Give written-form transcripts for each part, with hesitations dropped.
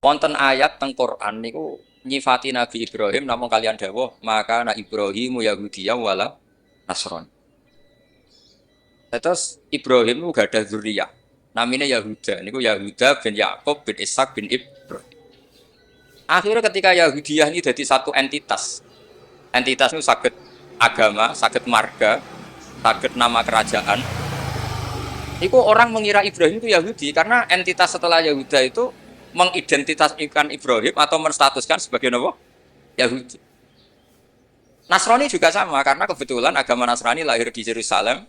Wonten ayat teng Quran niku nyifati Nabi Ibrahim namung kalian dawuh maka na Ibrahimu Yahudiyya wala Nasron. Terus Ibrahim itu gak ada zuriyah. Namanya Yahuda. Niku Yahuda bin Yakub bin Ishak bin Ibrahim. Akhirnya ketika Yahudiyah ini jadi satu entitas. Entitas itu sakit agama, sakit marga, sakit nama kerajaan. Itu orang mengira Ibrahim itu Yahudi karena entitas setelah Yahuda itu mengidentitaskan Ibrahim atau menstatuskan sebagai apa? Yahudi. Nasrani juga sama karena kebetulan agama Nasrani lahir di Yerusalem,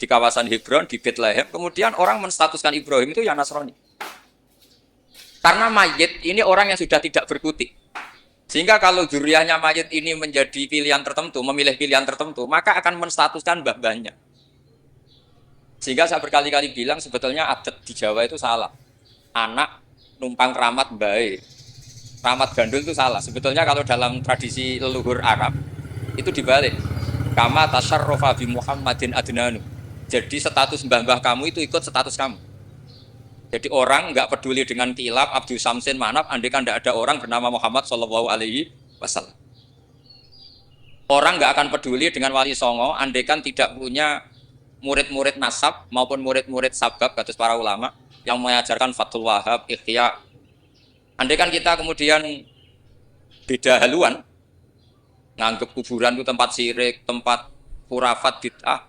di kawasan Hebron, di Bethlehem. Kemudian orang menstatuskan Ibrahim itu ya Nasrani. Karena mayit ini orang yang sudah tidak berkutik. Sehingga kalau zuriyahnya mayit ini menjadi pilihan tertentu, memilih pilihan tertentu, maka akan menstatuskan mbah-mbahnya. Sehingga saya berkali-kali bilang sebetulnya adat di Jawa itu salah. Anak numpang keramat baik. Keramat gandul itu salah. Sebetulnya kalau dalam tradisi leluhur Arab itu dibalik. Kama tasyarrafa bi Muhammadin adnanu. Jadi status mbah-mbah kamu itu ikut status kamu. Jadi orang nggak peduli dengan kilap Abdul Samsin Manaf, andai kan tidak ada orang bernama Muhammad Shallallahu Alaihi Wasallam. Orang nggak akan peduli dengan Wali Songo, andai kan tidak punya murid-murid nasab maupun murid-murid sabab, kata para ulama yang mengajarkan Fathul Wahab, Ikhya. Andai kan kita kemudian beda haluan, nganggap kuburan itu tempat syirik, tempat khurafat bid'ah,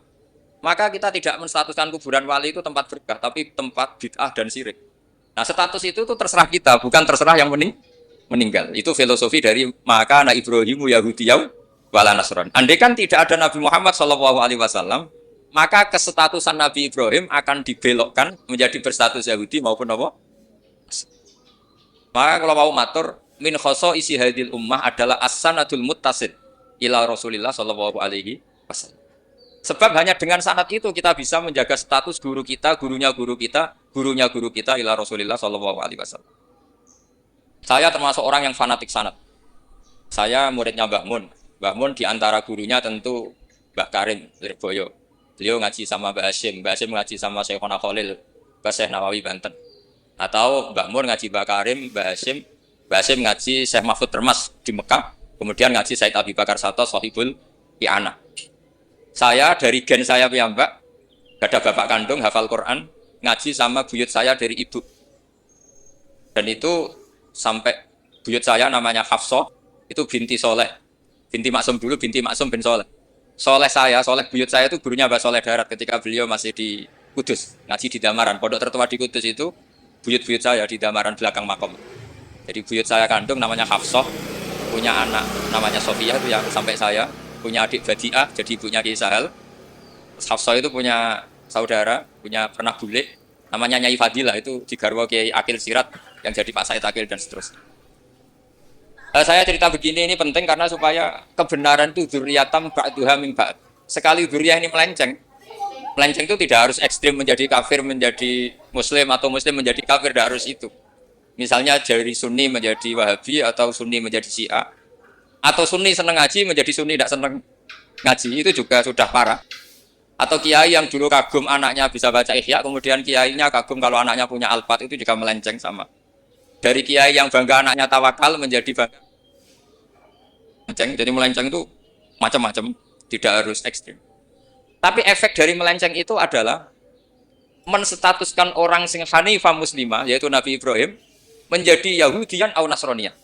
maka kita tidak menstatuskan kuburan wali itu tempat berkah, tapi tempat bid'ah dan syirik. Nah, status itu tuh terserah kita, bukan terserah yang meninggal. Itu filosofi dari maka anak Ibrahimu Yahudiyah wala Nasron. Andai kan tidak ada Nabi Muhammad SAW, maka kestatusan Nabi Ibrahim akan dibelokkan menjadi berstatus Yahudi maupun apa? Maka kalau mau matur, min khoso isi hadil ummah adalah as-sanadul muttasid ila Rasulillah sallallahu alaihi wasallam. Sebab hanya dengan sanad itu kita bisa menjaga status guru kita, gurunya guru kita, gurunya guru kita ila Rasulillah sallallahu alaihi wasallam. Saya termasuk orang yang fanatik sanad. Saya muridnya Mbah Mun. Mbah Mun di antara gurunya tentu Mbah Karim Lirboyo. Beliau ngaji sama Mbah Hashim ngaji sama Syekhona Khalil, Mbah Syekh Nawawi Banten. Atau Mbah Mun ngaji Mbah Karim, Mbah Hashim ngaji Syekh Mahfud Termas di Mekah, kemudian ngaji Said Abi Bakar Sato Sohibul I'anah. Saya dari gen saya piyambak, gak ada bapak kandung, hafal Quran, ngaji sama buyut saya dari ibu. Dan itu sampai buyut saya namanya Hafsah, itu binti Soleh. Binti Maksum dulu, binti Maksum bin Soleh. Soleh buyut saya itu gurunya Mbah Soleh Darat ketika beliau masih di Kudus, ngaji di Damaran. Pondok tertua di Kudus itu buyut-buyut saya di Damaran belakang makom. Jadi buyut saya kandung namanya Hafsah, punya anak namanya Sofia itu yang sampai saya, punya adik Badiah, jadi ibunya Kiai Sahal. Hafsah itu punya saudara, punya pernah bule, namanya Nyai Fadilah, itu di Garwa Kiai Akil Sirat, yang jadi Pak Said Akil dan seterusnya. Saya cerita begini ini penting karena supaya kebenaran itu dzurriyatam ba'duha min ba'd. Sekali dzurriyah ini melenceng itu tidak harus ekstrim menjadi kafir, menjadi muslim, atau muslim menjadi kafir, tidak harus itu. Misalnya dari Sunni menjadi Wahabi, atau Sunni menjadi Syiah, atau Sunni seneng ngaji menjadi Sunni tidak seneng ngaji, itu juga sudah parah. Atau kiai yang dulu kagum anaknya bisa baca Ihya, kemudian kiainya kagum kalau anaknya punya Alfat, itu juga melenceng sama. Dari kiai yang bangga anaknya tawakal menjadi bangga melenceng. Jadi melenceng itu macam-macam, tidak harus ekstrim. Tapi efek dari melenceng itu adalah menstatuskan orang sing hanifah muslimah, yaitu Nabi Ibrahim, menjadi Yahudian atau Nasronian.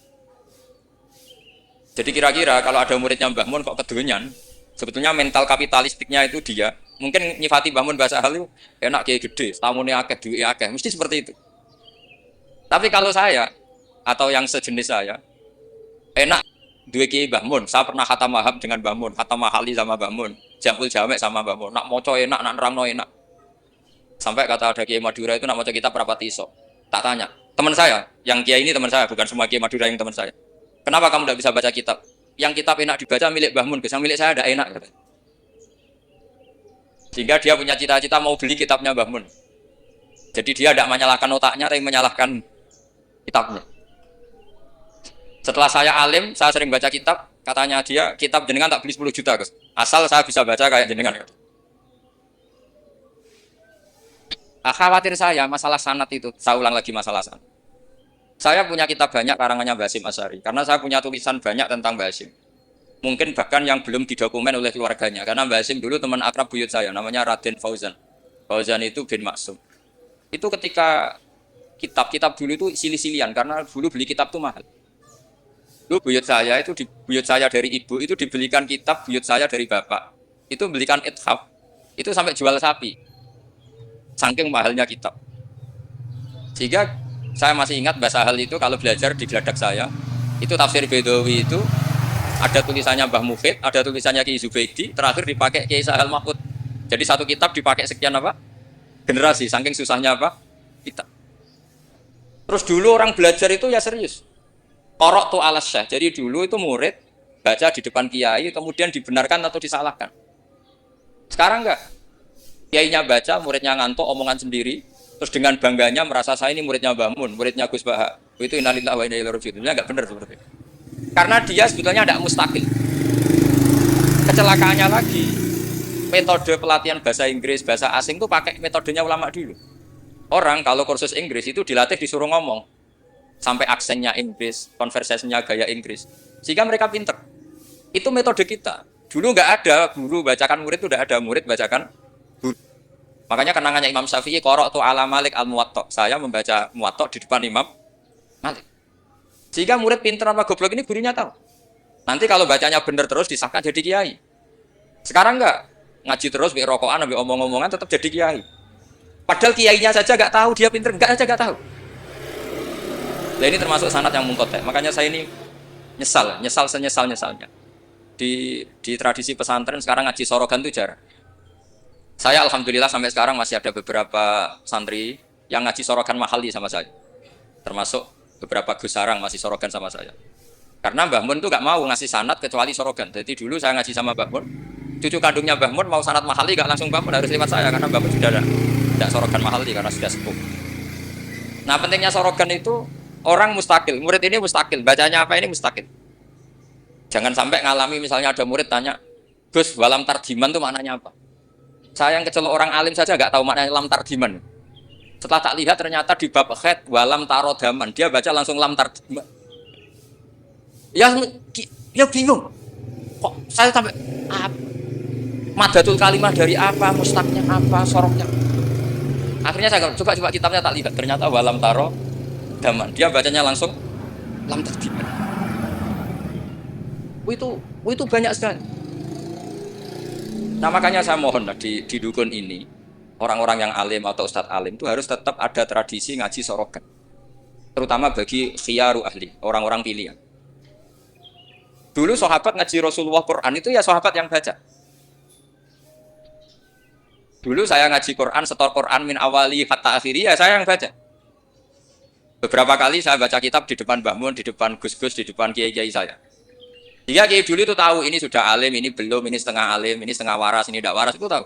Jadi kira-kira kalau ada muridnya Mbah Mun kok kedonyan, sebetulnya mental kapitalistiknya itu dia. Mungkin nyifati Mbah Mun bahasa hal itu enak kayak gede, tamune akeh, duit akeh, mesti seperti itu. Tapi kalau saya atau yang sejenis saya, enak duit kiai Mbah Mun. Saya pernah khatam Wahab dengan Mbah Mun, khatam Mahali sama Mbah Mun, Jamul Jamek sama Mbah Mun. Nak moco enak, nak nerangno enak. Sampai kata ada kiai Madura itu nak moco kita berapa iso. Tak tanya, teman saya, yang kiai ini teman saya, bukan semua kiai Madura yang teman saya. Kenapa kamu tidak bisa baca kitab? Yang kitab enak dibaca milik Mbah Mun, yang milik saya tidak enak. Sehingga dia punya cita-cita mau beli kitabnya Mbah Mun. Jadi dia tidak menyalahkan otaknya, tapi menyalahkan kitabnya. Setelah saya alim, saya sering baca kitab, katanya dia, kitab jenengan tak beli 10 juta, Gus. Asal saya bisa baca kayak jenengan. Khawatir saya masalah sanad itu, saya ulang lagi masalah sanad. Saya punya kitab banyak karangannya Mbah Hasyim Asy'ari karena saya punya tulisan banyak tentang Mbah Hasyim. Mungkin bahkan yang belum didokumen oleh keluarganya karena Mbah Hasyim dulu teman akrab buyut saya namanya Raden Fauzan. Fauzan itu bin Maksum. Itu ketika kitab-kitab dulu itu silih-silihan karena dulu beli kitab itu mahal. Dulu buyut saya dari ibu itu dibelikan kitab buyut saya dari bapak. Itu belikan ithaf. Itu sampai jual sapi. Saking mahalnya kitab. Sehingga saya masih ingat Mbah Sahal itu kalau belajar di geladak saya, itu tafsir Bedawi itu ada tulisannya Mbah Mufid, ada tulisannya Ki Zubaidi, terakhir dipakai Ki Sahal Mahfud. Jadi satu kitab dipakai sekian apa? Generasi, saking susahnya apa? Kitab. Terus dulu orang belajar itu ya serius. Qara'tu ala syekh. Jadi dulu itu murid baca di depan kiai, kemudian dibenarkan atau disalahkan. Sekarang enggak. Kiainya baca, muridnya ngantuk, omongan sendiri. Terus dengan bangganya merasa saya ini muridnya Mbah Mun, muridnya Gus Baha. Itu innalillahi wa inna ilaihi raji'un. Itu enggak benar seperti itu. Karena dia sebetulnya tidak mustakil. Kecelakaannya lagi, metode pelatihan bahasa Inggris, bahasa asing itu pakai metodenya ulama dulu. Orang kalau kursus Inggris itu dilatih disuruh ngomong. Sampai aksennya Inggris, konversasinya gaya Inggris. Sehingga mereka pinter. Itu metode kita. Dulu nggak ada guru bacakan murid, itu udah ada murid bacakan guru. Makanya kenangannya Imam Syafi'i, qara'tu ala Malik al-Muwatta. Saya membaca Muwatta di depan Imam Malik. Sehingga murid pinter apa goblok ini gurunya tahu. Nanti kalau bacanya benar terus disahkan jadi kiai. Sekarang enggak. Ngaji terus, ambil rokokan, ambil omong-omongan tetap jadi kiai. Padahal kiainya saja enggak tahu dia pinter, enggak aja enggak tahu. Nah ini termasuk sanad yang mungkotek. Makanya saya ini nyesal senyesal-nyesalnya. Di tradisi pesantren sekarang ngaji sorogan itu jarang. Saya alhamdulillah sampai sekarang masih ada beberapa santri yang ngaji sorogan mahali sama saya. Termasuk beberapa Gus Sarang masih sorogan sama saya. Karena Mbah Mun itu gak mau ngasih sanad kecuali sorogan. Jadi dulu saya ngaji sama Mbah Mun, cucu kandungnya Mbah Mun mau sanad mahali gak langsung Mbah Mun, harus lewat saya karena Mbah Mun sudah tidak sorogan mahali karena sudah sepuh. Nah pentingnya sorogan itu orang mustakil, murid ini mustakil, bacanya apa ini mustakil. Jangan sampai ngalami misalnya ada murid tanya, Gus walam tarjiman itu maknanya apa? Saya yang kecelok orang alim saja nggak tahu maknanya lam tarjiman. Setelah tak lihat ternyata di bab khed walam tarodaman dia baca langsung lam tarjiman. Ya bingung. Kok saya sampai madatul kalimah dari apa, mustaknya apa, soroknya. Akhirnya saya coba kitabnya tak lihat ternyata walam tarodaman dia bacanya langsung lam tarjiman. Itu banyak sekali. Nah makanya saya mohon di dukun ini orang-orang yang alim atau ustadz alim itu harus tetap ada tradisi ngaji sorogan, terutama bagi khiyaru ahli, orang-orang pilihan. Dulu sahabat ngaji Rasulullah Quran itu ya sahabat yang baca. Dulu saya ngaji Quran, setor Quran min awali hatta akhiri ya saya yang baca. Beberapa kali saya baca kitab di depan Mbah Mun, di depan Gus-gus, di depan kiai-kiai saya. Jika kiai dulu itu tahu ini sudah alim, ini belum, ini setengah alim, ini setengah waras, ini tidak waras, itu tahu.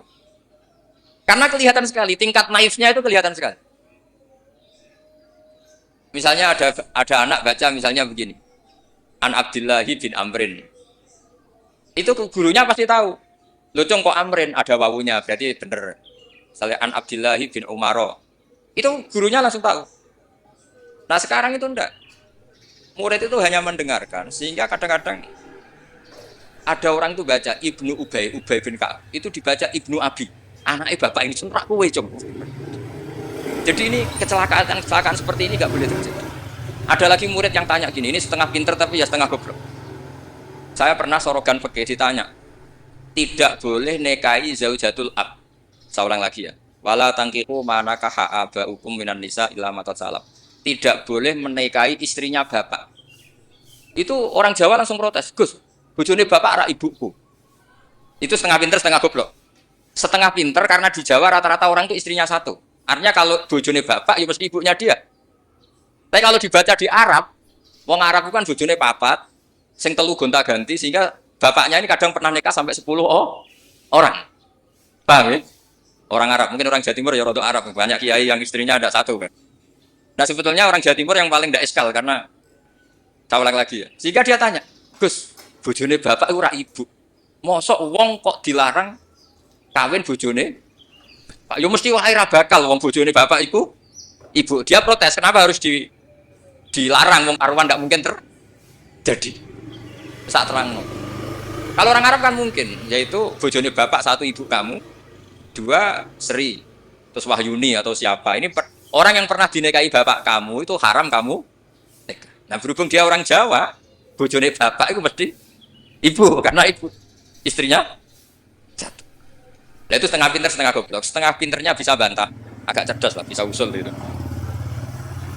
Karena kelihatan sekali, tingkat naifnya itu kelihatan sekali. Misalnya ada anak baca misalnya begini, An Abdillahi bin Amrin. Itu gurunya pasti tahu. Locong kok Amrin ada wawunya, berarti benar. Misalnya An Abdillahi bin Umaro. Itu gurunya langsung tahu. Nah sekarang itu enggak. Murid itu hanya mendengarkan, sehingga kadang-kadang ada orang itu baca Ibnu Ubay bin Ka'ab, itu dibaca Ibnu Abi, anaknya bapak ini sunrak kowe cung. Jadi ini kecelakaan seperti ini nggak boleh terjadi. Ada lagi murid yang tanya gini, ini setengah pinter tapi ya setengah goblok. Saya pernah sorogan fikih ditanya, tidak boleh nikahi zaujatul ab. Saya ulang lagi ya, wala tangkihu manakaha abaukum minan nisa illa ma salaf. Tidak boleh menikahi istrinya bapak. Itu orang Jawa langsung protes, Gus, bojone bapak arak ibuku. Itu setengah pinter, setengah goblok. Setengah pinter karena di Jawa rata-rata orang itu istrinya satu. Artinya kalau bojone bapak, ya mesti ibunya dia. Tapi kalau dibaca di Arab, wong Arab itu kan bojone papat, sing telu gonta-ganti, sehingga bapaknya ini kadang pernah nikah sampai 10 orang. Paham ya? Orang Arab, mungkin orang Jawa Timur ya rodok Arab. Banyak kiai yang istrinya ada satu kan. Nah sebetulnya orang Jawa Timur yang paling tidak eskal karena saya ulang lagi ya. Sehingga dia tanya, Gus, bojone bapak itu ora ibu. Mosok wong kok dilarang kawin bojone? Pak, yo mesti wae ra bakal wong bojone bapak iku ibu. Dia protes, kenapa harus Dilarang, wong arwan nggak mungkin terjadi. Saat terang. Kalau orang Arab kan mungkin, yaitu bojone bapak satu ibu kamu, dua Sri, terus Wahyuni atau siapa. Ini orang yang pernah dinikahi bapak kamu itu haram kamu nikah. Nah berhubung dia orang Jawa, bojone bapak itu mesti ibu, karena ibu istrinya jatuh. Nah itu setengah pinter setengah goblok. Setengah pinternya bisa bantah, agak cerdas lah, bisa usul gitu.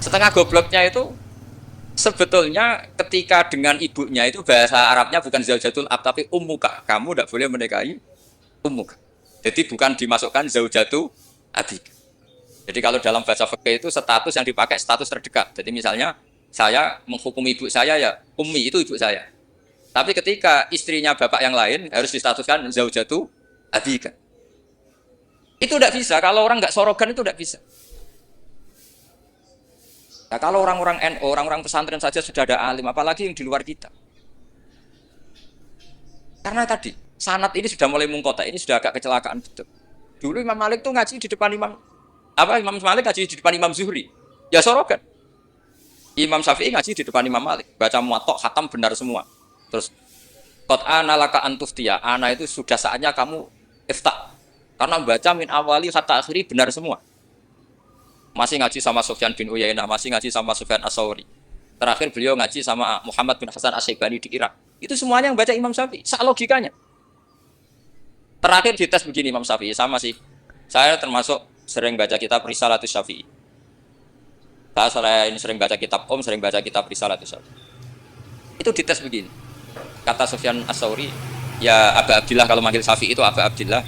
Setengah gobloknya itu sebetulnya ketika dengan ibunya itu bahasa Arabnya bukan zaujatul ab tapi ummuka. Kamu tidak boleh menikahi ummuka. Jadi bukan dimasukkan zaujatu abik. Jadi kalau dalam bahasa fikih itu status yang dipakai status terdekat. Jadi misalnya saya menghukumi ibu saya ya ummi itu ibu saya. Tapi ketika istrinya bapak yang lain harus distatuskan zaujatu abika. Itu tidak bisa. Kalau orang nggak sorogan itu tidak bisa. Nah, kalau orang-orang NU, orang-orang pesantren saja sudah ada alim, apalagi yang di luar kita. Karena tadi, sanad ini sudah mulai mengkota, ini sudah agak kecelakaan betul. Dulu Imam Malik tuh ngaji di depan Imam Malik ngaji di depan Imam Zuhri. Ya sorogan. Imam Syafi'i ngaji di depan Imam Malik, baca muwatta, khatam benar semua. Terus qad ana laka antuftiya, ana itu sudah saatnya kamu iftah. Karena baca min awali hatta akhiri benar semua. Masih ngaji sama Sufyan bin Uyainah, masih ngaji sama Sufyan As-Sauri. Terakhir beliau ngaji sama Muhammad bin Hasan Asy-Syaibani di Irak. Itu semuanya yang baca Imam Syafi'i, sak logikanya. Terakhir dites begini Imam Syafi'i, sama sih. Saya termasuk sering baca kitab Risalatus Syafi'i. Saya ini sering baca kitab sering baca kitab Risalatus Syafi'i. Itu dites begini. Kata Sufyan As-Sauri, ya Aba Abdillah kalau manggil Syafi'i itu Aba Abdillah.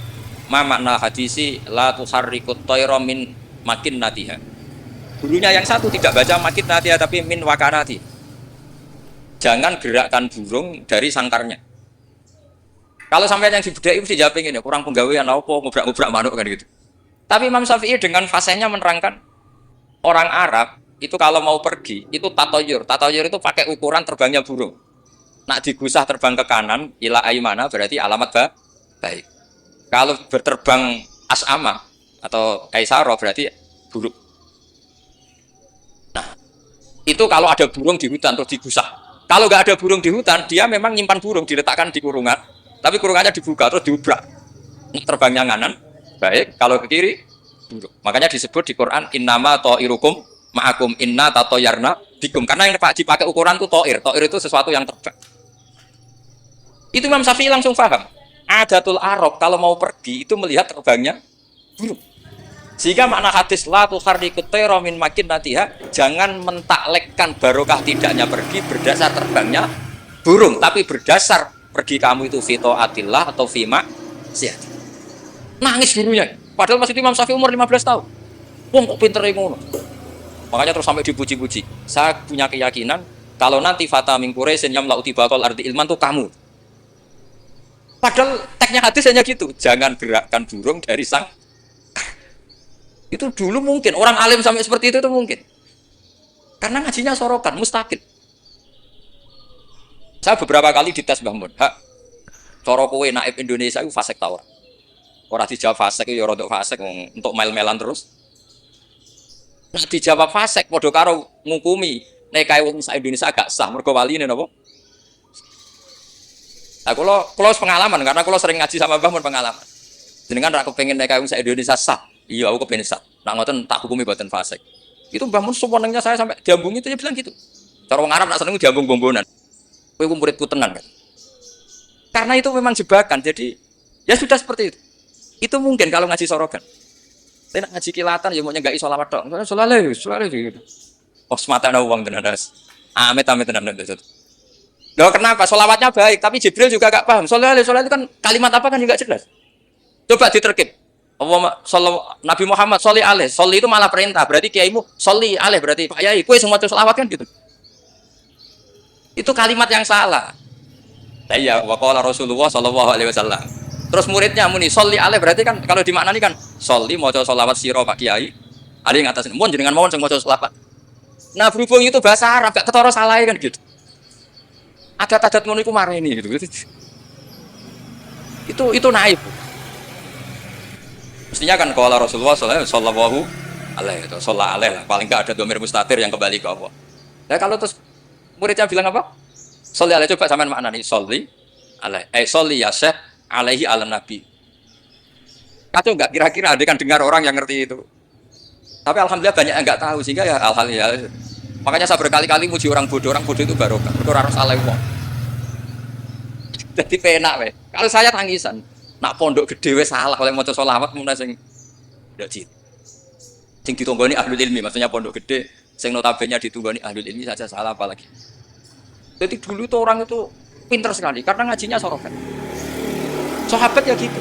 Ma makna hadisi la tuharrikut tayra min makin natiha. Gurunya yang satu tidak baca makin natiha tapi min wakanati. Jangan gerakkan burung dari sangkarnya. Kalau sampai yang dibudai mesti jawab ini kurang penggawean apa ngobrak-ngobrak manuk kan gitu. Tapi Imam Syafi'i dengan fasenya menerangkan orang Arab itu kalau mau pergi itu tatoyur. Tatoyur itu pakai ukuran terbangnya burung. Nak digusah terbang ke kanan ila aimana berarti alamat baik. Kalau berterbang as'ama atau kaisaro berarti buruk. Nah, itu kalau ada burung di hutan terus digusah. Kalau nggak ada burung di hutan, dia memang nyimpan burung diletakkan di kurungan, tapi kurungannya dibuka terus diubrak. Terbangnya kanan, baik. Kalau ke kiri, buruk. Makanya disebut di Quran innama ta'irukum ma'akum inna tatoyarna bikum. Karena yang dipakai ukuran itu ta'ir. Ta'ir itu sesuatu yang terbang. Itu Imam Syafi'i langsung paham. Adatul Arab kalau mau pergi itu melihat terbangnya burung. Sehingga makna hadis la tuharrikut tayra min makin natiha, jangan mentaklekkan barokah tidaknya pergi berdasar terbangnya burung, tapi berdasar pergi kamu itu fi taatillah atau fi maksiat. Nangis gurunya. Padahal masih Imam Syafi'i umur 15 tahun. Wong kok pinter ngono. Makanya terus sampai dipuji-puji. Saya punya keyakinan kalau nanti fata min Quraisyin yamla utibaqal ardi ilman tuh kamu. Padahal teksnya hadis hanya gitu. Jangan gerakkan burung dari sang. Itu dulu mungkin orang alim sampai seperti itu mungkin. Karena ngajinya sorokan, mustaqil. Saya beberapa kali dites Mbah Mun, hak cara kowe naib Indonesia itu fasik ta ora? Ora dijawab fasik ya rodok fasik untuk mel-melan terus. Nah dijawab fasik padha karo ngukumi nek kae wong sak Indonesia gak sah mergo waline napa? Nah kula pengalaman karena kula sering ngaji sama Mbah Mun pengalaman. Jenengan ra kepengin nek kae wong sak Indonesia sah. Iya, aku kepen sah. Nak ngoten tak hukumi boten fasik. Itu Mbah Mun sewenengnya saya sampai diambung itu dia bilang gitu. Cara wong Arab nak seneng diambung bombonan. Kowe ku muridku tenan kan. Karena itu memang jebakan. Jadi ya sudah seperti itu. Itu mungkin kalau ngaji sorogan. Saya nak ngaji kilatan ya mau nyegai sholawat tok. Sholale gitu. Oh, semata ana wong tenan. Amit-amit tenan. Loh kenapa? Sholawatnya baik, tapi Jibril juga gak paham. Sholale itu kan kalimat apa kan juga jelas. Coba diterkib. Nabi Muhammad sholli alaih, sholli itu malah perintah, berarti kiaimu sholli alaih, berarti Pak Yai, kue semua sholawat kan gitu. Itu kalimat yang salah. Nah, iya, waqala Rasulullah sallallahu alaihi wasallam. Terus muridnya muni sholli alaih, berarti kan kalau dimaknani kan sholli maca sholawat sira Pak Kiai. Ada yang atas, mohon jenengan mawon sing maca sholawat. Nah, berhubung itu bahasa Arab, gak ketara salah kan gitu. Adat-adat ngono iku mareni gitu. Itu naib. Mestinya kan kalau Rasulullah sallallahu alaihi itu sholat alaih lah, paling nggak ada domir mustatir yang kembali ke Allah. Nah kalau terus muridnya bilang apa? Sholli alaihi, coba sampean maknani sholli alaihi. Sholli ya Syekh alaihi ala nabi. Kacau enggak kira-kira ada kan dengar orang yang ngerti itu. Tapi alhamdulillah banyak yang enggak tahu sehingga ya alhamdulillah. Makanya saya berkali-kali muji orang bodoh itu barokah. Mergo ora salah wong. Jadi penak weh. Kalau saya tangisan, nak pondok gede wes salah oleh maca sholawat mun sing ndak cit. Sing ditonggoni ahlul ilmi, maksudnya pondok gede sing notabene ditunggoni ahlul ilmi saja salah apalagi. Jadi dulu tuh orang itu pinter sekali karena ngajinya sorokan. Sahabat ya gitu.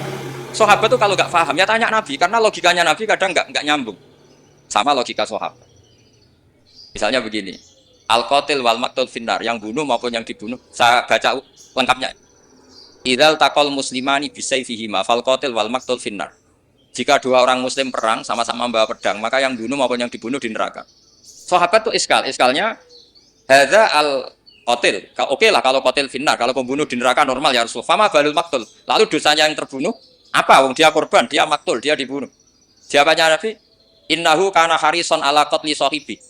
Sahabat tuh kalau nggak paham ya tanya Nabi karena logikanya Nabi kadang nggak nyambung sama logika sahabat. Misalnya begini, al-qatil wal maqtul finnar, yang bunuh maupun yang dibunuh. Saya baca lengkapnya. Idzal taqal muslimani bisayfihima fal qatil wal maqtul finnar. Jika dua orang muslim perang sama-sama membawa pedang, maka yang bunuh maupun yang dibunuh di neraka. Sahabat tuh iskalnya hadza al qatil. Oke lah kalau qatil finnar, kalau pembunuh di neraka normal ya Rasul. Fama balul maqtul. Lalu dosanya yang terbunuh apa? Wong dia korban, dia maktul, dia dibunuh. Jawabannya Nabi, innahu kana harison ala qatli sahibi.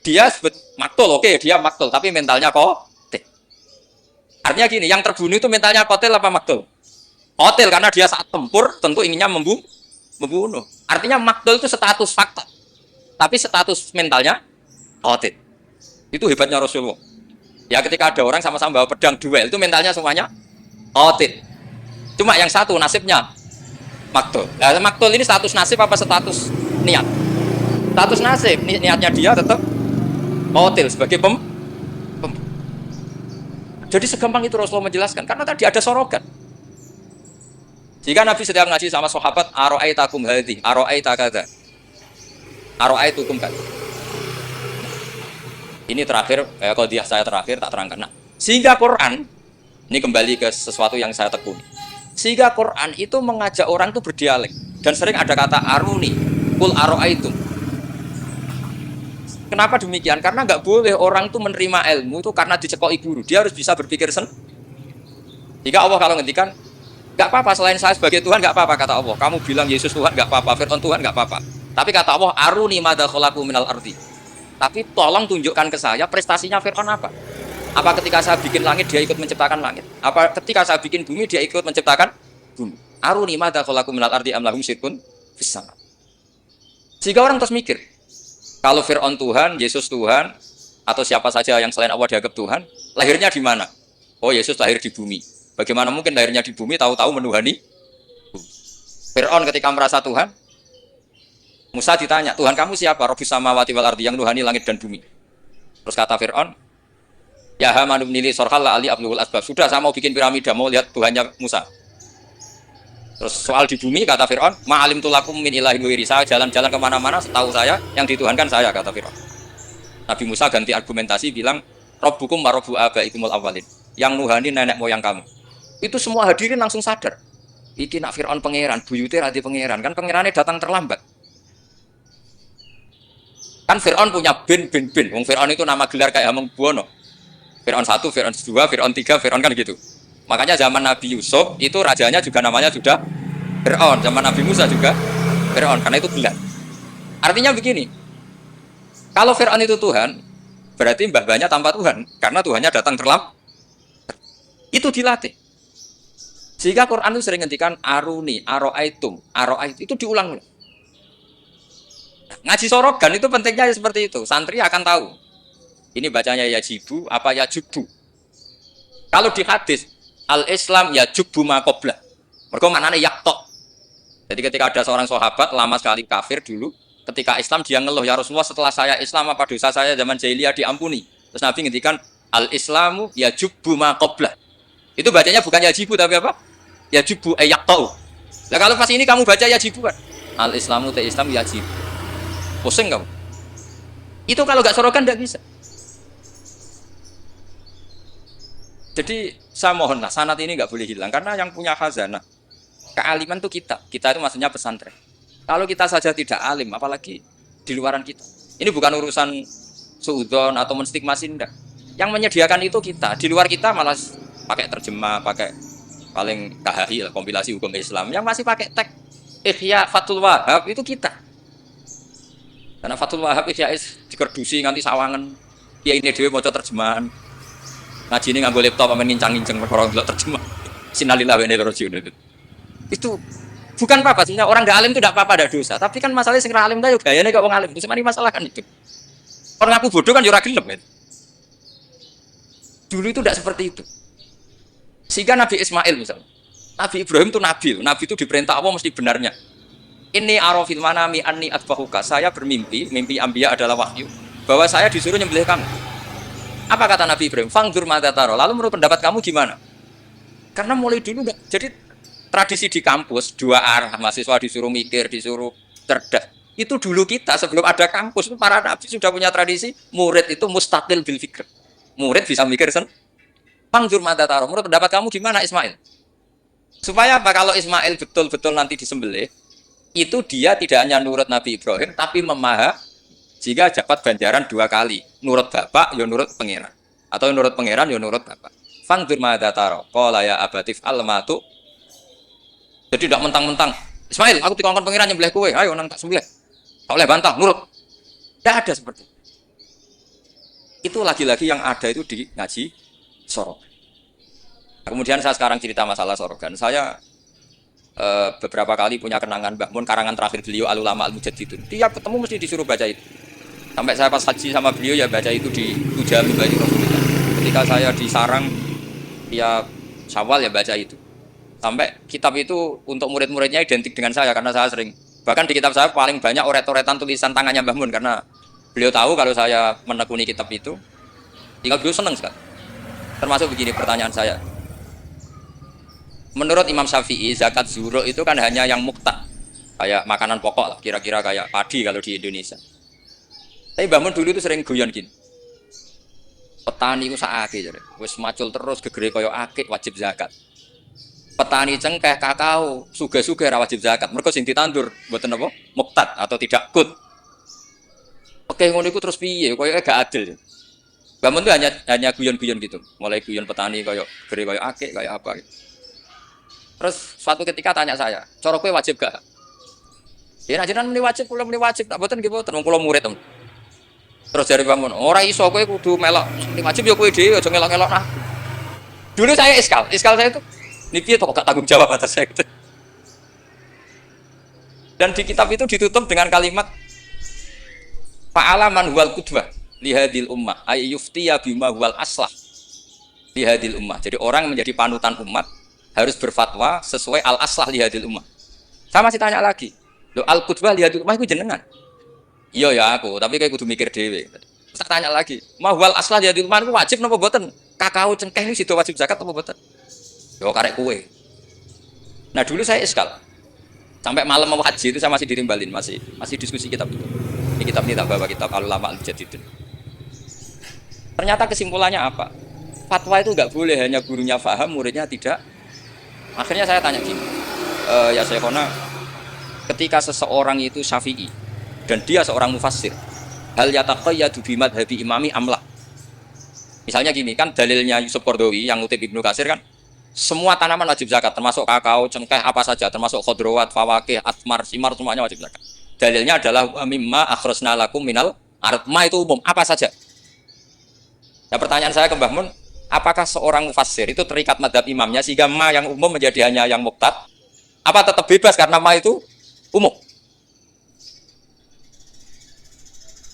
Dia maktul, oke, dia maktul, tapi mentalnya qatil. Artinya gini, yang terbunuh itu mentalnya qatil apa maktul? Qatil karena dia saat tempur tentu inginnya membunuh. Artinya maktul itu status fakta. Tapi status mentalnya qatil. Itu hebatnya Rasulullah. Ya ketika ada orang sama-sama bawa pedang duel itu mentalnya semuanya qatil. Cuma yang satu nasibnya maktul. Nah, maktul ini status nasib apa status niat? Status nasib, niatnya dia tetap qatil sebagai Jadi segampang itu Rasulullah menjelaskan karena tadi ada sorogan. Jika Nabi setiap ngaji sama sahabat, aro'aitakum hadhi, aro'aita kadza, aro'aitukum kadza. Ini terakhir, qadhiyah saya terakhir tak terangkan. Nah, sehingga Quran ini kembali ke sesuatu yang saya tekuni. Sehingga Quran itu mengajak orang itu berdialek dan sering ada kata aruni, kul aro'aitum. Kenapa demikian? Karena nggak boleh orang itu menerima ilmu itu karena dicekoki guru. Dia harus bisa berpikir sendiri. Jika Allah kalau ngendikan, nggak apa-apa selain saya sebagai Tuhan nggak apa-apa kata Allah. Kamu bilang Yesus Tuhan nggak apa-apa, Fir'aun Tuhan nggak apa-apa. Tapi kata Allah, aruni madza khalaqu minal ardi. Tapi tolong tunjukkan ke saya prestasinya Fir'aun apa? Apa ketika saya bikin langit dia ikut menciptakan langit? Apa ketika saya bikin bumi dia ikut menciptakan bumi? Aruni madza khalaqu minal ardi am lahum syirkun fis sama. Jika orang terus mikir, kalau Fir'aun Tuhan, Yesus Tuhan, atau siapa saja yang selain Allah dianggap Tuhan, lahirnya di mana? Oh, Yesus lahir di bumi. Bagaimana mungkin lahirnya di bumi tahu-tahu menuhani? Fir'aun ketika merasa Tuhan, Musa ditanya, Tuhan kamu siapa? Rabbus samawati wal ardi, yang nuhani langit dan bumi. Terus kata Fir'aun, ya Haman ibn Li Sorhal ali abluhul asbab. Sudah saya mau bikin piramida, mau lihat Tuhannya Musa. Terus soal di bumi kata Fir'aun, ma'alim tulakum min ilahin wiri. Saya jalan-jalan kemana-mana, setahu saya yang dituhankan saya, kata Fir'aun. Nabi Musa ganti argumentasi bilang, Rabbukum wa rabbu abaikumul awwalin. Yang nuhani nenek moyang kamu. Itu semua hadirin langsung sadar. Iki nak Fir'aun pangeran, buyute radi pangeran, kan pangerannya datang terlambat. Kan Fir'aun punya bin. Wong Fir'aun itu nama gelar kayak Hamengkubuwono. Fir'aun 1, Fir'aun 2, Fir'aun 3, Fir'aun kan gitu. Makanya zaman Nabi Yusuf itu rajanya juga namanya sudah Fir'aun. Zaman Nabi Musa juga Fir'aun, karena itu gelar. Artinya begini, kalau Fir'aun itu Tuhan, berarti mbah-mbahnya tanpa Tuhan, karena Tuhannya datang terlambat. Itu dilatih. Sehingga Quran itu sering ngendikan aruni, aro'aitum, itu diulang. Ngaji sorogan itu pentingnya seperti itu. Santri akan tahu. Ini bacanya yajibu apa yajubu. Kalau di hadis al-Islam yajubu ma qabla. Mergo maknane yaktok. Jadi ketika ada seorang sahabat lama sekali kafir dulu, ketika Islam dia ngeluh, ya Rasulullah setelah saya Islam apa dosa saya zaman jahiliyah diampuni. Terus Nabi ngendikan al-Islamu yajubu ma qabla. Itu bacanya bukan yajibu tapi apa? Yajubu yaktok. Nah kalau pas ini kamu baca yajibu kan? Al-Islamu te Islam yajibu. Pusing kamu. Itu kalau nggak sorokan nggak bisa. Jadi saya mohonlah sanad ini nggak boleh hilang karena yang punya khazanah kealiman itu kita itu maksudnya pesantren. Kalau kita saja tidak alim, apalagi di luaran kita. Ini bukan urusan suudzon atau menstigmasi enggak. Yang menyediakan itu kita. Di luar kita malah pakai terjemah, pakai paling KHI lah, kompilasi hukum Islam. Yang masih pakai teks Ihya Fathul Wahab itu kita. Karena Fathul Wahab Ihya dikerdusi nganti sawangan. Ya ini dhewe maca terjemahan. Ngaji ini nganggo laptop amen ngincang-ngincang perkara ndelok terjemah. Sinalillah wa inna ilaihi raji'un. Itu bukan apa-apa, sebenarnya orang nggak alim itu tidak apa-apa, ada dosa. Tapi kan masalahnya sing alim ta yo gayane kok wong alim. Itu sebenarnya masalah kan itu. Orang aku bodoh kan yo ora gelem kan. Dulu itu tidak seperti itu. Sehingga Nabi Ismail misalnya, Nabi Ibrahim itu nabi. Nabi itu diperintah Allah mesti benarnya. Ini arafil manami anni atbahuka. Saya bermimpi, mimpi anbiya adalah wahyu, bahwa saya disuruh nyembelih kamu. Apa kata Nabi Ibrahim? Fangdur mata taro. Lalu menurut pendapat kamu gimana? Karena mulai dulu enggak. Jadi tradisi di kampus dua arah, mahasiswa disuruh mikir, disuruh cerdas. Itu dulu kita sebelum ada kampus itu para nabi sudah punya tradisi murid itu mustaqil bil fikr. Murid bisa mikir sen. Fangdur mata taro. Menurut pendapat kamu gimana Ismail? Supaya apa? Kalau Ismail betul-betul nanti disembelih, itu dia tidak hanya nurut Nabi Ibrahim, tapi memahami jika dapat ganjaran dua kali. Nurut bapak, ya nurut pangeran. Atau nurut pangeran, ya nurut bapak. Fangdur mata taro. Qala ya abatif al-matu. Jadi tidak mentang-mentang. Ismail, aku dikongkon pangeran nyembelih kowe. Ayo nang tak sembelih. Tak boleh bantah, nurut. Tidak ada seperti itu. Itu lagi-lagi yang ada itu di ngaji Sorok. Kemudian saya sekarang cerita masalah Sorogan. Saya beberapa kali punya kenangan Mbah Mun, karangan terakhir beliau Al-Ulama Al-Mujaddidun. Tiap ketemu mesti disuruh baca itu. Sampai saya pas haji sama beliau ya baca itu di Tujalu Bani Rasulullah. Ketika saya di Sarang, tiap Syawal ya baca itu. Sampai kitab itu untuk murid-muridnya identik dengan saya karena saya sering. Bahkan di kitab saya paling banyak oret-oretan tulisan tangannya Mbah Mun karena beliau tahu kalau saya menekuni kitab itu. Tinggal beliau senang sekali. Termasuk begini pertanyaan saya. Menurut Imam Syafi'i, zakat zuhur itu kan hanya yang muqtad. Kayak makanan pokok lah, kira-kira kayak padi kalau di Indonesia. Tapi Mbah Mun dulu itu sering guyon gini. Petani itu saake jare. Wis macul terus gegere kaya akik wajib zakat. Petani cengkeh, kakao, suge-suge ra wajib zakat. Mergo sing ditandur mboten apa? Muqtad atau tidak kut. Oke, ngono iku terus piye? Kaya gak adil. Mbah Mun itu hanya guyon-guyon gitu. Mulai guyon petani kaya gegere kaya akik, kaya apa gitu. Terus suatu ketika tanya saya, cara kowe wajib gak? Ya nek jenengan muni wajib, kula muni wajib, tak boten nggih boten, wong kula murid tem. Terus jare bangun, ora iso kowe kudu melok. Nek wajib ya kowe dhewe aja ngelok-ngelok nah. Dulu saya iskal saya itu niki kok gak tanggung jawab atas saya gitu. Dan di kitab itu ditutup dengan kalimat fa'alaman wal qudwah li hadil ummah ay yuftiya bima wal aslah li hadil ummah. Jadi orang menjadi panutan umat harus berfatwa sesuai al-aslah lihadil ummah. Saya masih tanya lagi, loh al-qudwah lihadil ummah itu jenengan? Iya ya aku, tapi kayak kudu mikir dewe. Saya tanya lagi, mahwal aslah lihadil ummah itu wajib napa boten? Kakao cengkeh ini sido wajib zakat napa boten? Yo karek kue. Nah dulu saya iskal. Sampai malam mau haji itu saya masih dirimbalin, masih diskusi kitab itu. Ini kitab ini tak bawa kitab Al-Ulama Al-Mujaddidun. Ternyata kesimpulannya apa? Fatwa itu enggak boleh hanya gurunya paham, muridnya tidak. Akhirnya saya tanya gini, ya Syekhona, ketika seseorang itu syafi'i dan dia seorang mufassir, hal yataqayyadu bimadhabi imami amlah. Misalnya gini, kan dalilnya Yusuf Qardawi yang ngutip Ibnu Katsir kan, semua tanaman wajib zakat, termasuk kakao, cengkeh, apa saja, termasuk khodrowat, fawakih, asmar, simar, semuanya wajib zakat. Dalilnya adalah mimma akhrajna lakum minal ardh, ma itu umum, apa saja. Nah pertanyaan saya ke Mbah Mun, apakah seorang mufassir itu terikat madhab imamnya sehingga ma yang umum menjadi hanya yang muqtad? Apa tetap bebas karena ma itu umum?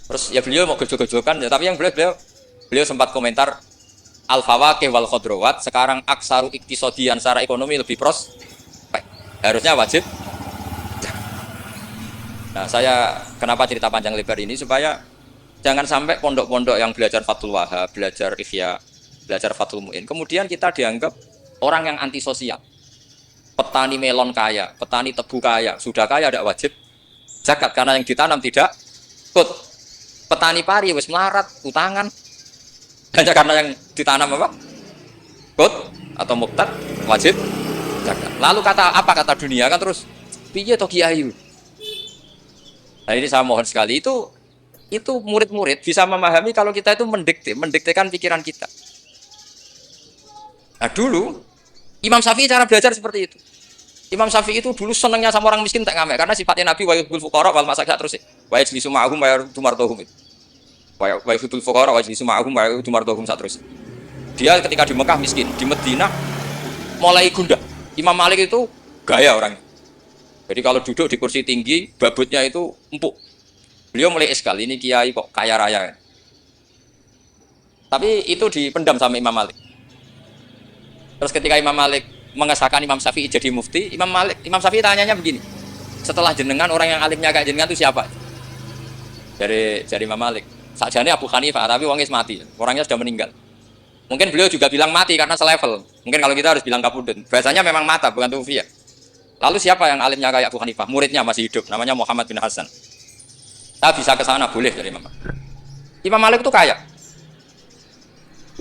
Terus ya beliau mau gejol-gejolkan, ya, tapi yang beliau sempat komentar al-fawakih wal khodrowat sekarang aksaru iktisodian secara ekonomi lebih prospek. Harusnya wajib. Nah saya kenapa cerita panjang lebar ini supaya jangan sampai pondok-pondok yang belajar Fathul Wahab, belajar Ihya, belajar Fathul Mu'in, kemudian kita dianggap orang yang antisosial. Petani melon kaya, petani tebu kaya, sudah kaya tidak wajib zakat karena yang ditanam tidak kut. Petani pari wis melarat, utangan, hanya karena yang ditanam apa? Kut atau muqtad wajib zakat. Lalu apa kata dunia kan terus piye to kiai? Nah ini saya mohon sekali itu murid-murid bisa memahami kalau kita itu mendiktekan pikiran kita. Nah dulu Imam Syafi'i cara belajar seperti itu. Imam Syafi'i itu dulu senangnya sama orang miskin tak ngamek karena sifatnya Nabi wa yuhibbul fuqara wal masakin terus. Wa yajlisu ma'ahum wa yardumartuhum. Wa yufidul fuqara wa yajlisu ma'ahum wa yu'tu mardohum satrus. Dia ketika di Mekah miskin, di Madinah mulai gundah. Imam Malik itu gaya orangnya. Jadi kalau duduk di kursi tinggi, babutnya itu empuk. Beliau mulai eskal, ini kiai kok kaya raya. Tapi itu dipendam sama Imam Malik. Terus ketika Imam Malik mengesahkan Imam Syafi'i jadi mufti, Imam Syafi'i tanyanya begini. Setelah jenengan orang yang alimnya kayak jenengan itu siapa? Dari Imam Malik. Sakjane Abu Hanifah, tapi wongnya mati. Orangnya sudah meninggal. Mungkin beliau juga bilang mati karena selevel. Mungkin kalau kita harus bilang kabudut. Bahasanya memang mata, bukan tufiya. Lalu siapa yang alimnya kayak Abu Hanifah? Muridnya masih hidup, namanya Muhammad bin Hasan. Kita bisa ke sana, boleh dari Imam Malik. Imam Malik itu kaya.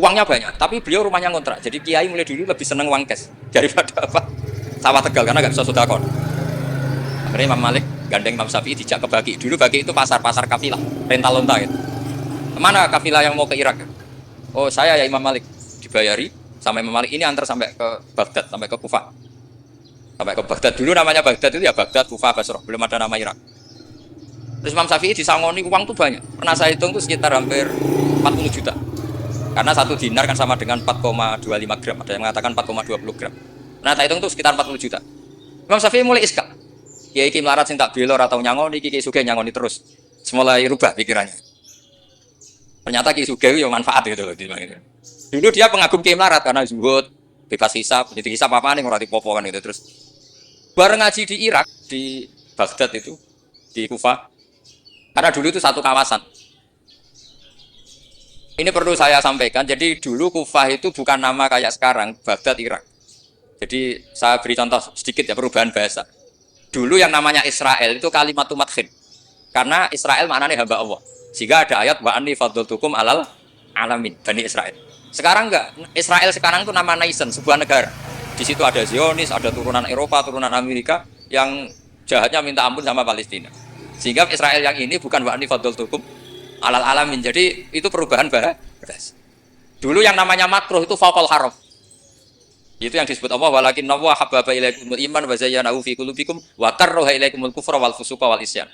Uangnya banyak, tapi beliau rumahnya ngontrak. Jadi kiai mulai dulu lebih seneng uang cash daripada apa? Sawah Tegal, karena nggak bisa sedekah. Akhirnya Imam Malik gandeng Imam Syafi'i dijak ke Baki. Dulu Baki itu pasar kafilah, rental lonta gitu. Kemana kafilah yang mau ke Irak? Oh saya ya Imam Malik, dibayari sama Imam Malik ini antar sampai ke Baghdad, sampai ke Kufah. Sampai ke Baghdad, dulu namanya Baghdad itu ya Baghdad, Kufah, Basrah, belum ada nama Irak. Terus Imam Syafi'i disangoni uang tuh banyak. Pernah saya hitung tuh sekitar hampir 40 juta. Karena 1 dinar kan sama dengan 4,25 gram. Ada yang mengatakan 4,20 gram. Nah, saya hitung tuh sekitar 40 juta. Imam Syafi'i mulai iskal. Kiai iki melarat sing tak belor atau nyangoni, Kiai Sugih nyangoni terus. Semulai rubah pikirannya. Ternyata Kiai Sugih itu manfaat gitu loh. Dulu dia pengagum Kiai melarat karena zuhud, bebas hisab, jadi hisab apa nih ngurati popo kan gitu terus. Bareng ngaji di Irak, di Baghdad itu, di Kufah. Karena dulu itu satu kawasan. Ini perlu saya sampaikan, jadi dulu Kufah itu bukan nama kayak sekarang, Baghdad, Irak. Jadi saya beri contoh sedikit ya, perubahan bahasa. Dulu yang namanya Israel itu kalimat madkhin. Karena Israel maknanya hamba Allah. Sehingga ada ayat, wa anni faddaltukum alal alamin, Bani Israel. Sekarang enggak, Israel sekarang itu nama nation, sebuah negara. Di situ ada Zionis, ada turunan Eropa, turunan Amerika yang jahatnya minta ampun sama Palestina. Sehingga Israel yang ini bukan wa anni faddaltukum alal alamin. Jadi itu perubahan bahasa. Dulu yang namanya makruh itu faqal haram. Itu yang disebut Allah walakinna wa habbaba ilaikumul iman wa zayyanahu fi qulubikum wa karraha ilaikumul kufra wal fusuqa wal isyan.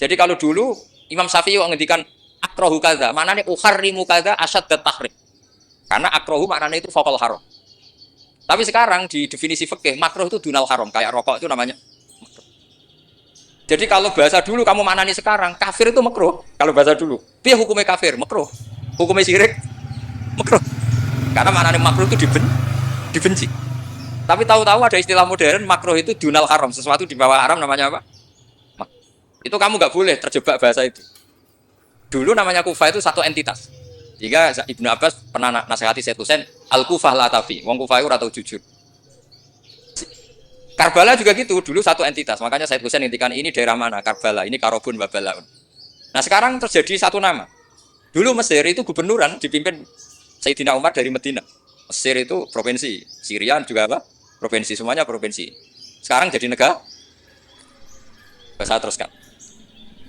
Jadi kalau dulu Imam Syafi'i ngendikan akrahu kadza, maknanya uharrimu kadza asyaddat tahrim. Karena akrahu maknanya itu faqal haram. Tapi sekarang di definisi fikih makruh itu dunal haram, kayak rokok itu namanya makruh. Jadi kalau bahasa dulu kamu maknani sekarang, kafir itu makruh. Kalau bahasa dulu, piye hukumnya kafir? Makruh. Hukumnya syirik? Makruh. Karena maknanya makruh itu dibenci. Tapi tahu-tahu ada istilah modern, makruh itu dunal haram, sesuatu di bawah haram namanya apa? Itu kamu nggak boleh terjebak bahasa itu. Dulu namanya Kufah itu satu entitas. Jika Ibnu Abbas pernah nasihati Said Husain, Al-Kufah la tafi, wong Kufah itu ora tau jujur. Karbala juga gitu, dulu satu entitas. Makanya Said Husain ngintikan ini daerah mana? Karbala, ini Karobun Babalaun. Nah sekarang terjadi satu nama. Dulu Mesir itu gubernuran dipimpin Sayyidina Umar dari Medina. Mesir itu provinsi, Syria juga apa? Provinsi, semuanya provinsi. Sekarang jadi negara. Saya teruskan.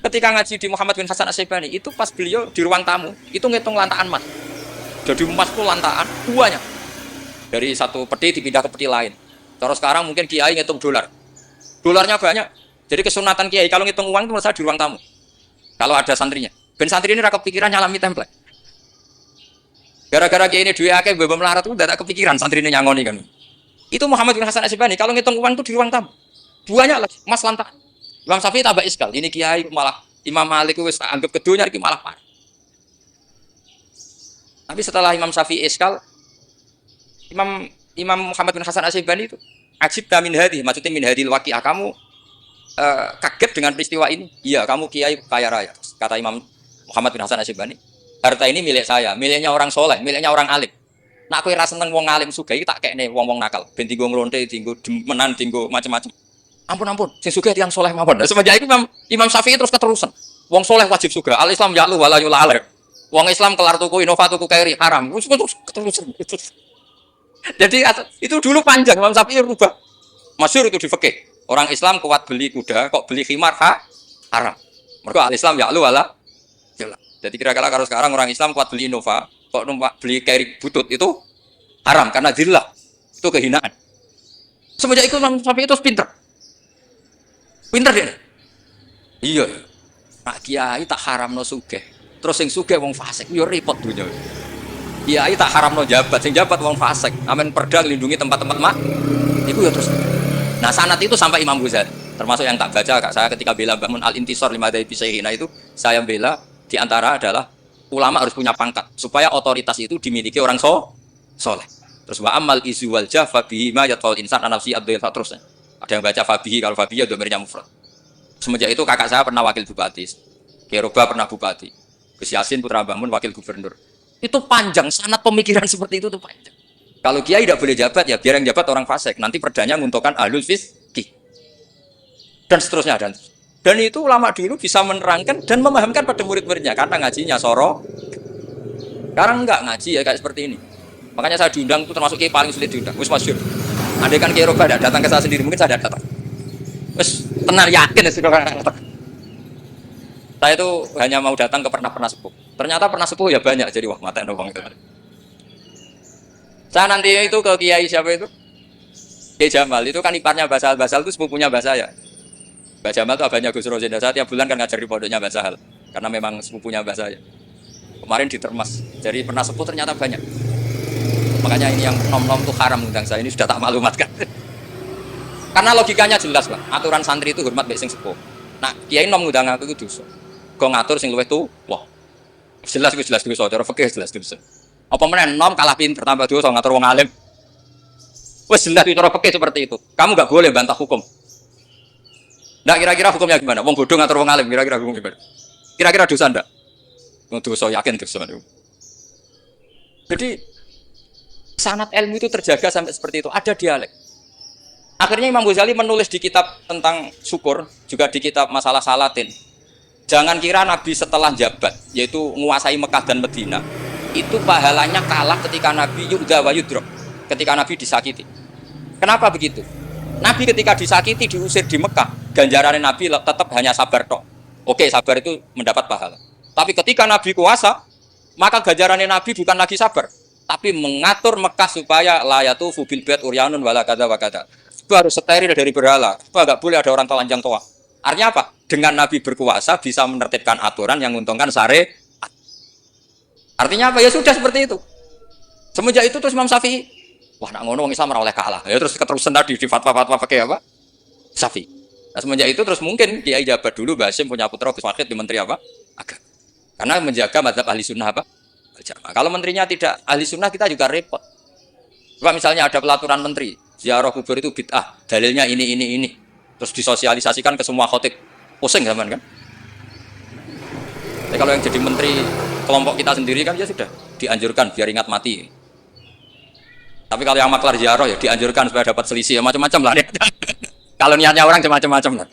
Ketika ngaji di Muhammad bin Hasan Asy-Syaibani, itu pas beliau di ruang tamu, itu ngitung lantaan emas. Jadi emas itu lantaan, banyak. Dari satu peti dipindah ke peti lain. Terus sekarang mungkin kiai ngitung dolar. Dolarnya banyak. Jadi kesunatan kiai kalau ngitung uang itu merasa di ruang tamu. Kalau ada santrinya. Ben santri ini raka kepikiran nyalami template. Gara-gara kiai ini duwe akeh bebem melarat itu udah tak kepikiran santri ini nyangoni kan. Itu Muhammad bin Hasan Asy-Syaibani kalau ngitung uang itu di ruang tamu. Banyak lagi, emas lantaan. Imam Syafi'i tambah iskal. Ini kiai malah Imam Malik wis anggap kedunya iki malah parah. Tapi setelah Imam Syafi'i iskal, Imam Muhammad bin Hasan Asy-Syaibani itu ajib min hadi, maksudnya min hadil waqi'ah, kamu kaget dengan peristiwa ini. Iya, kamu kiai kaya raya. Kata Imam Muhammad bin Hasan Asy-Syaibani, harta ini milik saya, miliknya orang soleh, miliknya orang alim. Nah, aku rasa seneng wong alim sugih tak kekne wong-wong nakal, ben tinggo nglonte, tinggo demenan, tinggo macam-macam. Ampun, sing sugih tiyang soleh mawon. Semenjak itu Imam Syafi'i terus keterusan. Wong soleh wajib sugih. Al Islam ya'lu wa la yul'al. Wong Islam kelar tuku Innova tuku kairi haram. Terus keterusan. Jadi itu dulu panjang Imam Syafi'i rubah. Masyhur itu di fikih. Orang Islam kuat beli kuda, kok beli khimar haram. Mergo Al Islam ya'lu wa la yul'al. Jadi kira-kira kalau sekarang orang Islam kuat beli Innova, kok numpak beli kairi butut itu haram karena dzillah. Itu kehinaan. Semenjak itu Imam Syafi'i itu pinter. Pinter dia. Iya. Nak kiai tak haramno sugih. Terus sing sugih wong fasik yo repot dunya. Kiai tak haramno jabat, sing jabat wong fasik. Amen perda lindungi tempat-tempat mak. Iku ya terus. Nah, sanad itu sampai Imam Ghazali. Termasuk yang tak baca Kak saya ketika bela bangun Al-Intisar lima dzaifi Syaihina itu saya bela di antara adalah ulama harus punya pangkat supaya otoritas itu dimiliki orang soleh. Terus wa amal izu wal jafa bihi ma yatqal insan nafsi abdul terusnya. Ada yang baca fabihi, kalau fabihi ya domirnya mufrad. Semenjak itu kakak saya pernah wakil bupati. Keroba pernah bupati. Gus Yasin putra Mbah Mun wakil gubernur. Itu panjang, sanad pemikiran seperti itu tuh panjang. Kalau kiai tidak boleh jabat ya biar yang jabat orang fasik. Nanti perdanya menguntungkan ahlul fiqih. Dan seterusnya dan itu ulama dulu bisa menerangkan dan memahamkan pada murid-muridnya karena ngajinya soro. Sekarang enggak ngaji ya kayak seperti ini. Makanya saya diundang itu termasuk kiai paling sulit diundang. Gus masyhur. Andai kan Kiai Roba datang ke saya sendiri mungkin saya datang. Wes tenang yakin sudah datang. Saya itu hanya mau datang ke pernah sepuh. Ternyata pernah sepuh ya banyak jadi wah mata wong itu. Saya nanti itu ke Kiai siapa itu? Kiai Jamal itu kan iparnya Basal itu sepupunya Mbah saya. Mbah Jamal itu abahnya Gus Rosin. Saya tiap bulan kan ngajar di pondoknya Mbah Sahal karena memang sepupunya Mbah saya. Kemarin di Termas. Jadi pernah sepuh ternyata banyak. Makanya ini yang nom-nom itu haram undang saya ini sudah tak maklumatkan. Karena logikanya jelas Pak. Aturan santri itu hormat mbek sing sepuh. Nah, kiai nom ngundang aku itu dosa. Kok ngatur sing luwih tuh, wah. Jelas dosa, cara fikih jelas dosa. Apa meneh nom kalah pinter tambah dosa ngatur wong alim. Wes jelas cara fikih seperti itu. Kamu enggak boleh bantah hukum. Nah, kira-kira hukumnya gimana? Wong bodoh ngatur wong alim, kira-kira hukum gimana? Kira-kira dosa ndak? Dosa yakin dosa. Jadi sanad ilmu itu terjaga sampai seperti itu. Ada dialek. Akhirnya Imam Ghazali menulis di kitab tentang syukur, juga di kitab masalah salatin. Jangan kira Nabi setelah jabat, yaitu menguasai Mekah dan Medina, itu pahalanya kalah ketika Nabi yu'dha wa yudrok, ketika Nabi disakiti. Kenapa begitu? Nabi ketika disakiti, diusir di Mekah, ganjaran Nabi tetap hanya sabar tok. Oke, sabar itu mendapat pahala. Tapi ketika Nabi kuasa, maka ganjaran Nabi bukan lagi sabar, tapi mengatur Mekah supaya layatu fubil bait uryanun wala kada wa kada. Itu harus steril dari berhala. Itu enggak boleh ada orang telanjang toa. Artinya apa? Dengan Nabi berkuasa bisa menertibkan aturan yang menguntungkan syariat. Artinya apa? Ya sudah seperti itu. Semenjak itu terus Imam Syafi'i, wah nak ngono wong Islam ora oleh kalah. Ya terus keterusan tadi di fatwa-fatwa fikih apa? Syafi'i. Nah, semenjak itu terus mungkin Kiai jabat dulu Mbah Hasyim punya putra Gus Wahid di menteri apa? Agama. Karena menjaga mazhab ahli sunnah apa? Kalau menterinya tidak ahli sunnah kita juga repot. Coba misalnya ada pelaturan menteri, ziarah kubur itu bid'ah, dalilnya ini. Terus disosialisasikan ke semua khotib. Pusing zaman kan? Tapi kalau yang jadi menteri kelompok kita sendiri kan ya sudah dianjurkan biar ingat mati. Tapi kalau yang maklar ziarah ya dianjurkan supaya dapat selisih ya macam-macam lah. Kalau niatnya orang macam-macam lah.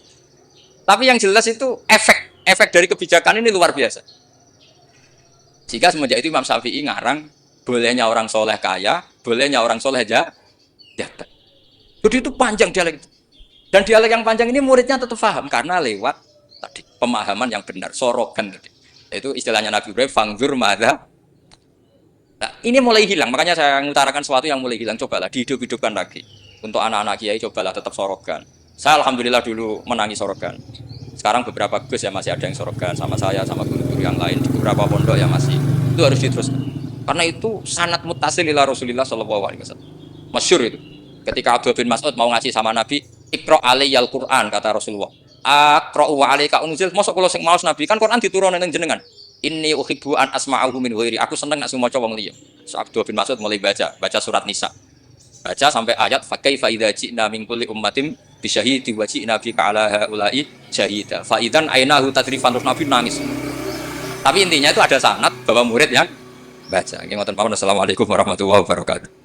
Tapi yang jelas itu efek dari kebijakan ini luar biasa. Jika semenjak itu Imam Syafi'i ngarang bolehnya orang soleh kaya, bolehnya orang soleh jabat. Jadi itu panjang dialek itu. Dan dialek yang panjang ini muridnya tetap paham karena lewat tadi pemahaman yang benar, sorogan tadi. Itu istilahnya Nabi Ibrahim, fangzur madza. Nah, ini mulai hilang, makanya saya mengutarakan sesuatu yang mulai hilang. Cobalah dihidup-hidupkan lagi. Untuk anak-anak kiai cobalah tetap sorogan. Saya alhamdulillah dulu menangi sorogan. Sekarang beberapa gus ya masih ada yang sorogan sama saya, sama guru-guru yang lain. Di beberapa pondok ya masih. Itu harus diteruskan. Karena itu sanad muttasil ila Rasulillah sallallahu alaihi wasallam. Masyhur itu. Ketika Abdullah bin Mas'ud mau ngasih sama Nabi, Iqra alaiyal Qur'an kata Rasulullah. Aqra'u wa alaika unzil. Mosok kula sing maos Nabi kan Quran diturunkan ning jenengan. Inni uhibbu an asma'ahu min ghairi. Aku seneng nek maca wong liya. So Abdullah bin Mas'ud mulai baca surat Nisa. Baca sampai ayat fa kaifa idza ji'na min kulli ummatin bisyahidi wa ji'na bika ala haula'i syahida. Fa idzan ainahu tadrifan terus Nabi nangis. Tapi intinya itu ada sanad bahwa murid yang baca. Nggih ngoten pawon. Assalamualaikum warahmatullahi wabarakatuh.